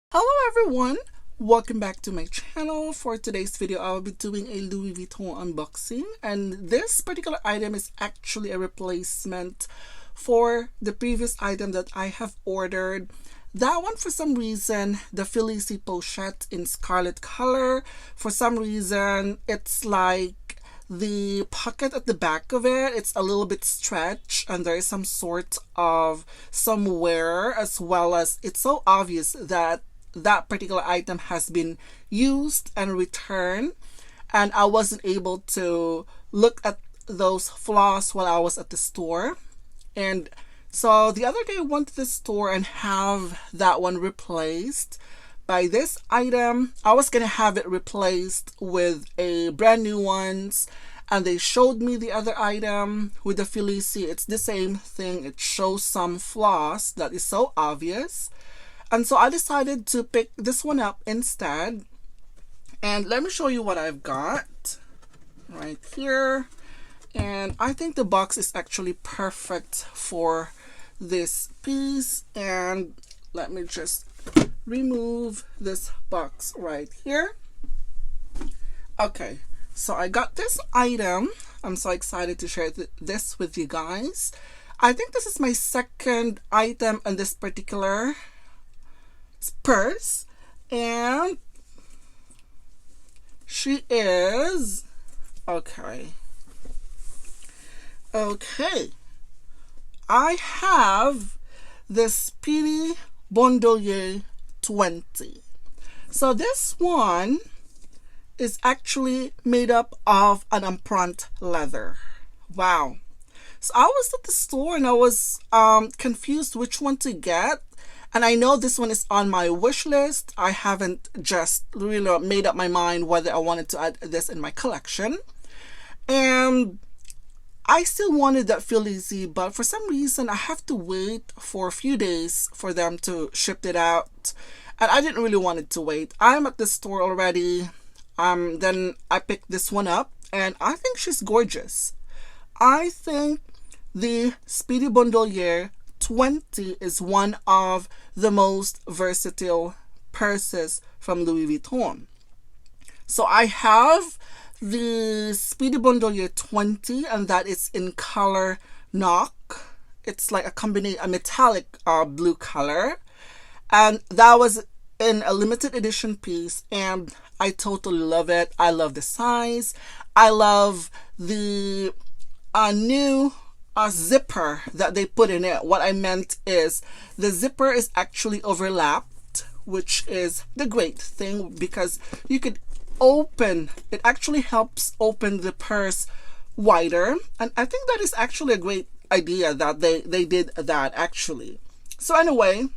Hello everyone, welcome back to my channel. For today's video, I'll be doing a Louis Vuitton unboxing, and this particular item is actually a replacement for the previous item that I have ordered. That one, for some reason, the Felicie pochette in scarlet color, for some reason it's like the pocket at the back of it, it's a little bit stretched and there is some wear, as well as it's so obvious that that particular item has been used and returned, and I wasn't able to look at those flaws while I was at the store. And so the other day I went to the store and have that one replaced by this item. I was gonna have it replaced with a brand new ones, and they showed me the other item with the Felicie. It's the same thing. It shows some flaws that is so obvious. And so I decided to pick this one up instead. And let me show you what I've got right here. And I think the box is actually perfect for this piece. And let me just remove this box right here. Okay, so I got this item. I'm so excited to share this with you guys. I think this is my second item in this particular purse, and she is okay. I have the Speedy Bandouliere 20. So this one is actually made up of an empreinte leather. Wow. So I was at the store and I was confused which one to get. And I know this one is on my wish list. I haven't just really made up my mind whether I wanted to add this in my collection. And I still wanted that Felicie, but for some reason I have to wait for a few days for them to ship it out. And I didn't really want it to wait. I'm at the store already. Then I picked this one up, and I think she's gorgeous. I think the Speedy Bandouliere 20 is one of the most versatile purses from Louis Vuitton. So I have the Speedy Bandouliere 20, and that is in color knock. It's like a metallic blue color, and that was in a limited edition piece, and I totally love it. I love the size. I love the new zipper that they put in it. What I meant is the zipper is actually overlapped, which is the great thing because you could open it. Actually helps open the purse wider, and I think that is actually a great idea that they did that actually. So anyway,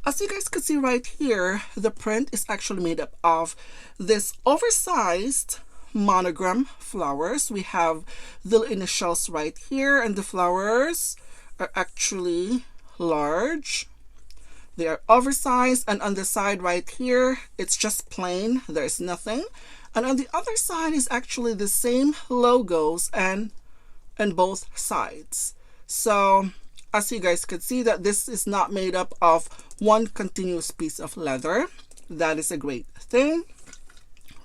as you guys can see right here, the print is actually made up of this oversized monogram flowers. We have the initials right here, and the flowers are actually large. They are oversized, and on the side right here, it's just plain. There's nothing. And on the other side is actually the same logos and on both sides. So as you guys could see, that this is not made up of one continuous piece of leather. That is a great thing.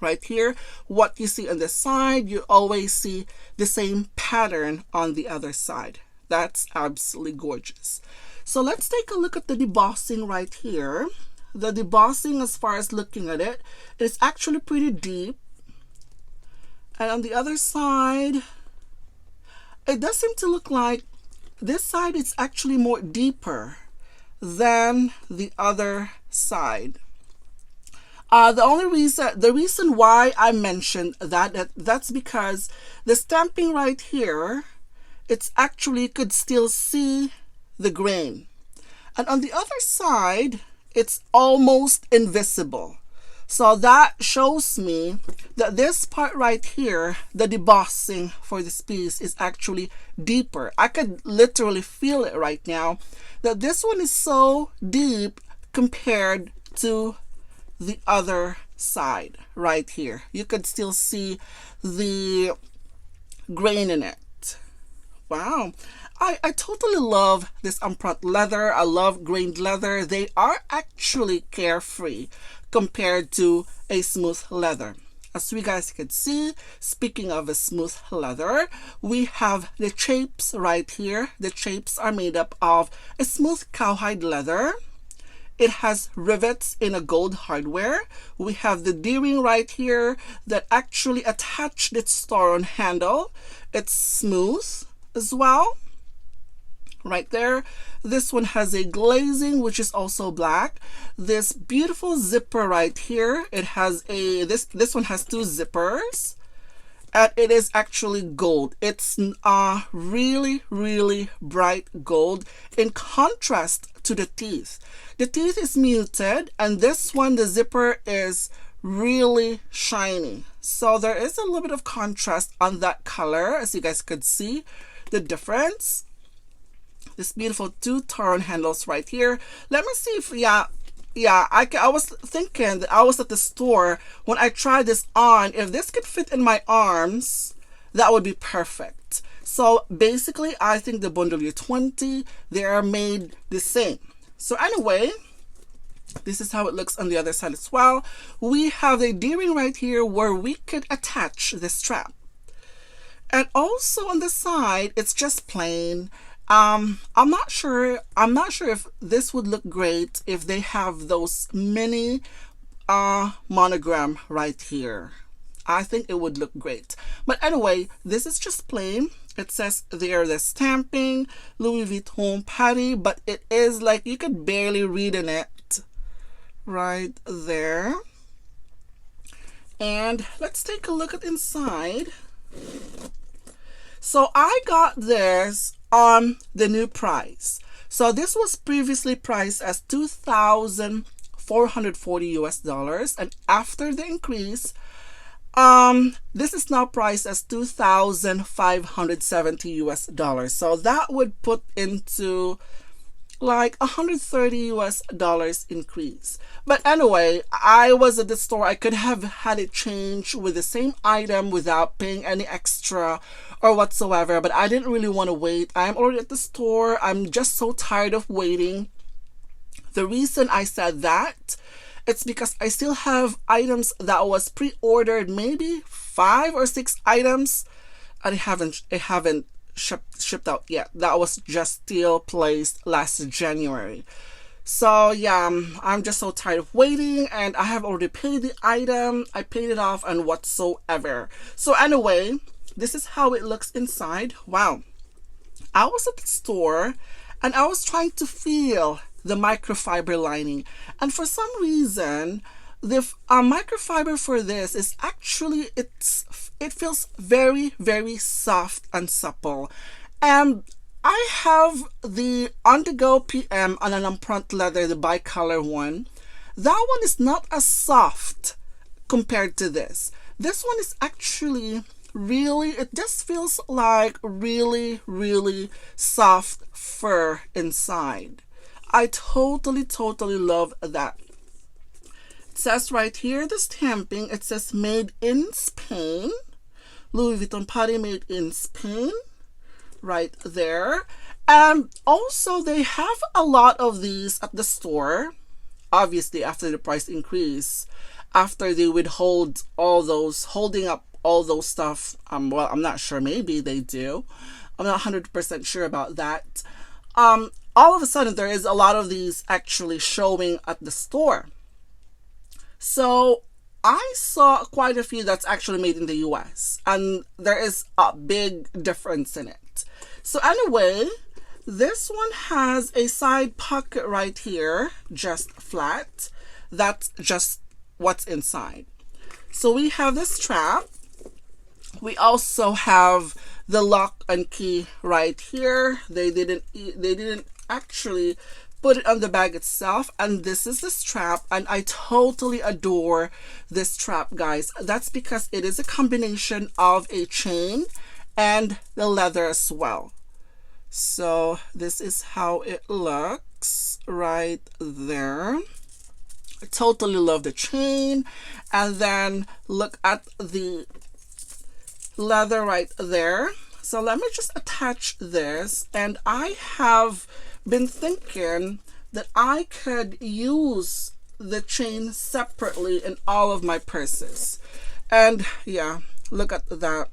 Right here, what you see on the side, you always see the same pattern on the other side. That's absolutely gorgeous. So let's take a look at the debossing right here. The debossing, as far as looking at it, is actually pretty deep. And on the other side, it does seem to look like this side is actually more deeper than the other side. The reason why I mentioned that's because the stamping right here, it's actually, you could still see the grain. And on the other side, it's almost invisible. So that shows me that this part right here, the debossing for this piece is actually deeper. I could literally feel it right now, that this one is so deep compared to the other side right here. You could still see the grain in it. Wow. I totally love this upfront leather. I love grained leather. They are actually carefree compared to a smooth leather. As you guys can see, speaking of a smooth leather, we have the shapes right here. The shapes are made up of a smooth cowhide leather. It has rivets in a gold hardware. We have the D-ring right here that actually attached its star-on handle. It's smooth as well. Right there. This one has a glazing, which is also black. This beautiful zipper right here. It has a this one has two zippers. And it is actually gold. It's really, really bright gold in contrast to the teeth. The teeth is muted, and this one, the zipper, is really shiny. So there is a little bit of contrast on that color, as you guys could see the difference. This beautiful two turn handles right here. Let me see if, I was thinking that I was at the store when I tried this on. If this could fit in my arms, that would be perfect. So basically, I think the Bandouliere 20, they are made the same. So anyway, this is how it looks on the other side as well. We have a D-ring right here where we could attach the strap. And also on the side, it's just plain. I'm not sure if this would look great if they have those mini monogram right here. I think it would look great. But anyway, this is just plain. It says there the stamping, Louis Vuitton patty, but it is like you could barely read in it right there. And let's take a look at inside. So I got this on the new price. So this was previously priced as $2,440 US, and after the increase, this is now priced as $2,570 US. So that would put into like $130 US increase. But anyway, I was at the store. I could have had it changed with the same item without paying any extra or whatsoever, but I didn't really want to wait. I'm already at the store. I'm just so tired of waiting. The reason I said that, it's because I still have items that was pre-ordered, maybe 5 or 6 items, and it haven't shipped out yet. That was just still placed last January. So yeah, I'm just so tired of waiting, and I have already paid the item. I paid it off and whatsoever. So anyway, this is how it looks inside. Wow. I was at the store and I was trying to feel the microfiber lining, and for some reason the microfiber for this is actually, it feels very, very soft and supple. And I have the On-The-Go PM on an upfront leather, the bicolor one. That one is not as soft compared to this. This one is actually really, it just feels like really, really soft fur inside. I totally love that. It says right here, the stamping, it says made in Spain. Louis Vuitton patty, made in Spain. Right there. And also they have a lot of these at the store. Obviously after the price increase, after they withhold all those, holding up all those stuff. Well, I'm not sure, maybe they do. I'm not 100% sure about that. All of a sudden there is a lot of these actually showing at the store. So I saw quite a few that's actually made in the US, and there is a big difference in it. So anyway, this one has a side pocket right here, just flat. That's just what's inside. So we have the strap. We also have the lock and key right here. They didn't actually put it on the bag itself, and this is the strap, and I totally adore this strap, guys. That's because it is a combination of a chain and the leather as well. So this is how it looks right there. I totally love the chain, and then look at the leather right there. So let me just attach this, and I have been thinking that I could use the chain separately in all of my purses. And yeah, look at that.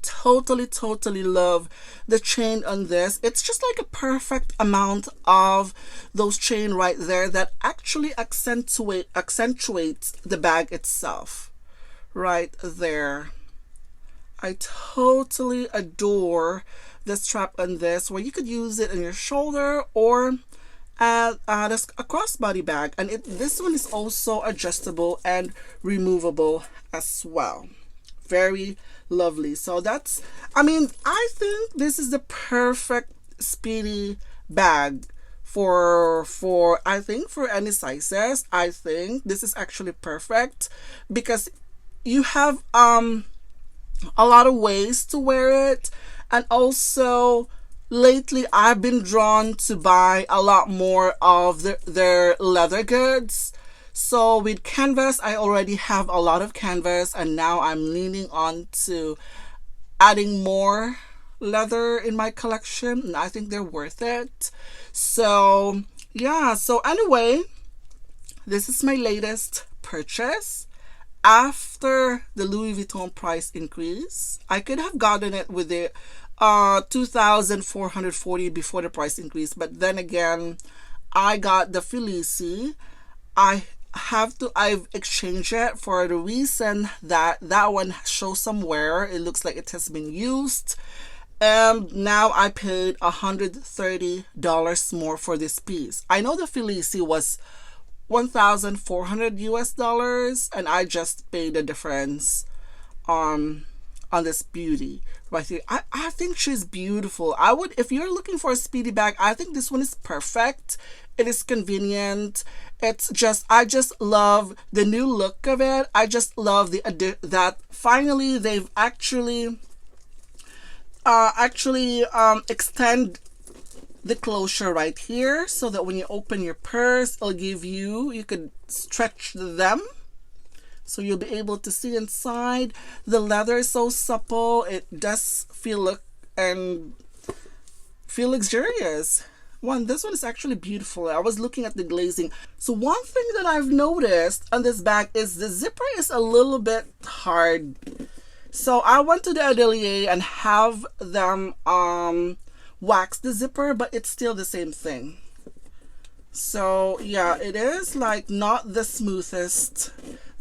Totally love the chain on this. It's just like a perfect amount of those chain right there that actually accentuates the bag itself right there. I totally adore the strap on this, where you could use it on your shoulder or as a crossbody bag, and this one is also adjustable and removable as well. Very lovely. So that's, I mean, I think this is the perfect Speedy bag for I think for any sizes. I think this is actually perfect because you have a lot of ways to wear it, and also lately I've been drawn to buy a lot more of their leather goods. So with canvas, I already have a lot of canvas, and now I'm leaning on to adding more leather in my collection, and I think they're worth it. So yeah, so anyway, this is my latest purchase after the Louis Vuitton price increase. I could have gotten it with the 2,440 before the price increase, but then again, I got the Felici. I've exchanged it for the reason that one shows some wear. It looks like it has been used, and now I paid $130 more for this piece. I know the Felici was $1,400 US, and I just paid the difference on this beauty right here. I think she's beautiful. I would, if you're looking for a Speedy bag, I think this one is perfect. It is convenient. It's just, I just love the new look of it. I just love that finally they've actually extend the closure right here, so that when you open your purse, it'll give you could stretch them, so you'll be able to see inside. The leather is so supple. It does feel luxurious. This one is actually beautiful. I was looking at the glazing. So one thing that I've noticed on this bag is the zipper is a little bit hard. So I went to the atelier and have them wax the zipper, but it's still the same thing. So yeah, it is like not the smoothest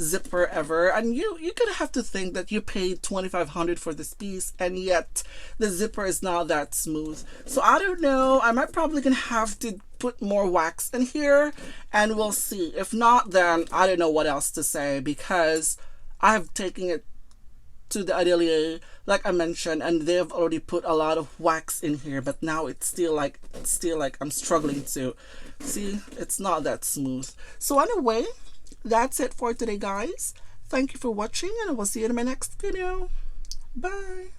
zipper ever, and you could have to think that you paid $2,500 for this piece, and yet the zipper is not that smooth. So I don't know, I might probably gonna have to put more wax in here, and we'll see. If not, then I don't know what else to say, because I have taken it to the atelier like I mentioned, and they've already put a lot of wax in here, but now it's still like I'm struggling to see. It's not that smooth. So anyway, that's it for today, guys. Thank you for watching, and I will see you in my next video. Bye.